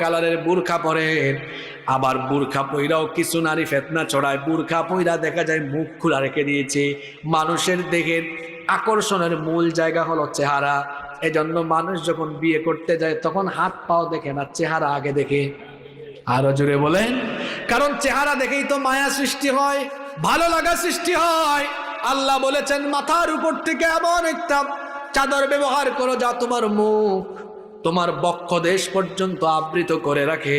কালারের বুরখা পরেন, আবার বুরখা পইরাও কিছু নারী ফিতনা ছড়ায়। বুরখা পইরা দেখা যায় মুখ খোলা রেখে দিয়েছে। মানুষের দেহের আকর্ষণের মূল জায়গা হলো চেহারা। এজন্য মানুষ যখন বিয়ে করতে যায় তখন হাত পাও দেখে না, চেহারা আগে দেখে। আরো জোরে বলেন। কারণ চেহারা দেখেই তো মায়া সৃষ্টি হয়, ভালো লাগা সৃষ্টি হয়। আল্লাহ বলেছেন মাথার উপর থেকে এমন একটা চাদর ব্যবহার করো যা তোমার মুখ, তোমার বক্ষ দেশ পর্যন্ত আবৃত করে রাখে।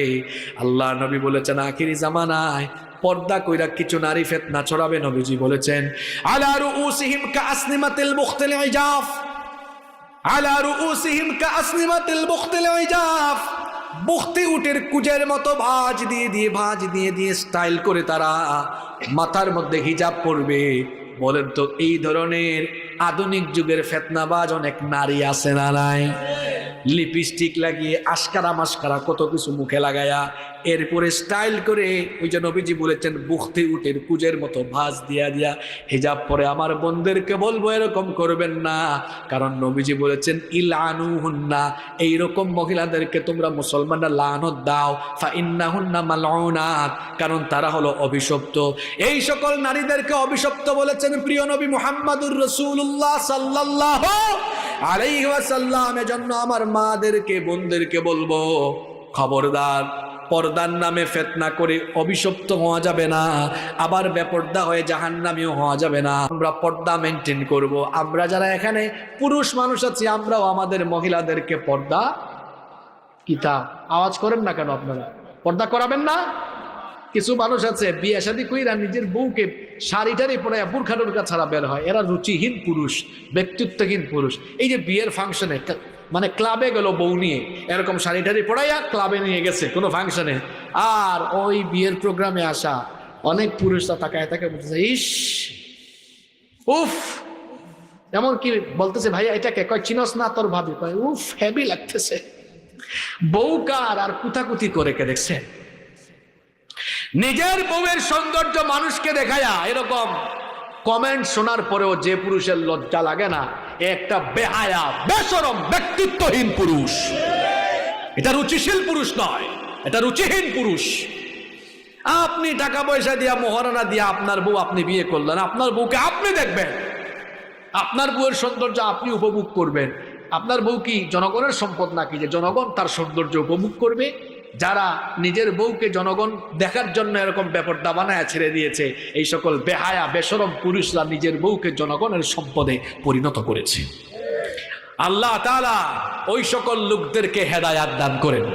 আল্লাহ নবী বলেছেন আখিরি জামানায় পর্দা কইরা কিছু নারী ফিতনা ছড়াবে। নবীজি বলেছেন আলা রুউসিহিম কাসনিমাতিল মুখতিল ইজাফ, আলা রুউসিহিম কাসনিমাতিল মুখতিল ইজাফ। বুখতি উটের কুজের মতো ভাঁজ দিয়ে দিয়ে স্টাইল করে তারা মাথার মধ্যে হিজাব পরবে। বলেন তো এই ধরনের আধুনিক যুগের ফিতনাবাজ অনেক নারী আছে না নাই? লিপস্টিক লাগিয়ে আশকারা মাস্কারা কত কিছু মুখে লাগায়া এরপরে স্টাইল করে ওই যে নবীজি বলেছেন বুখতি উটের কুজের মতো ভাঁজ দিয়া হিজাব পরে। আমার বোনদেরকে বলবো এরকম করবেন না, কারণ নবীজি বলেছেন ইলানুহুন্না, এইরকম মহিলাদেরকে তোমরা মুসলমানরা লানত দাও, ফা ইন্নাহুন্না মালউনাত, কারণ তারা হলো অভিশপ্ত। এই সকল নারীদেরকে অভিশপ্ত বলেছেন প্রিয় নবী মুহাম্মদুর রাসূলুল্লাহ সাল্লাল্লাহু আলাইহি ওয়াসাল্লাম। এজন্য আমার মাদেরকে বোনদেরকে বলবো খবরদার, পর্দার নামে ফিতনা করে অভিশপ্ত হওয়া যাবে না, আবার বেপর্দা হয়ে জাহান্নামীও হওয়া যাবে না। আমরা পর্দা মেনটেন করব। আমরা যারা এখানে পুরুষ মানুষ আছি আমরাও আমাদের মহিলাদেরকে পর্দা কিতা আওয়াজ করেন না কেন? আপনারা পর্দা করাবেন না? কিছু মানুষ আছে বিয়ে শাদী কইরা নিজের বউকে শাড়ি টাড়ি পরাইয়া বুরখা টুরখা ছাড়া বের হয়। এরা রুচিহীন পুরুষ, ব্যক্তিত্বহীন পুরুষ। এই যে বিয়ের ফাংশনে মানে ক্লাবে গেল বউ নিয়ে, এরকম শাড়ি টাড়ি পরাইয়া ক্লাবে নিয়ে গেছে কোনো ফাংশনে, আর ওই বিয়ের প্রোগ্রামে আসা অনেক পুরুষরা তাকায় তাকে বলতেছে ইস উফ, এমন কি বলতেছে ভাইয়া এটাকে কয় চিনস না তোর ভাবি, কয় উফ হেভি লাগতেছে। বউ কার আর কুতাকুতি করে কে দেখছে? নিজের বউয়ের সৌন্দর্য মানুষকে দেখায়া এরকম কমেন্ট শোনার পরেও যে পুরুষের লজ্জা লাগে না, একটা বেহায়া বেশরম ব্যক্তিত্বহীন পুরুষ। এটা রুচিশীল পুরুষ নয়, এটা রুচিহীন পুরুষ। আপনি টাকা পয়সা দিয়া মোহরানা দিয়া আপনার বউ আপনি বিয়ে করলেন, আপনার বউকে আপনি দেখবেন, আপনার বউয়ের সৌন্দর্য আপনি উপভোগ করবেন। আপনার বউ কি জনগণের সম্পদ নাকি যে জনগণ তার সৌন্দর্য উপভোগ করবে? যারা নিজের বউকে জনগণ দেখার জন্য এরকম বেপরদা বানায় ছেড়ে দিয়েছে, এই সকল বেহায়া বেশরম পুরুষরা নিজের বউকে জনগণের সম্পদে পরিণত করেছে। আল্লাহ তাআলা ওই সকল লোকদেরকে হেদায়াত দান করেন।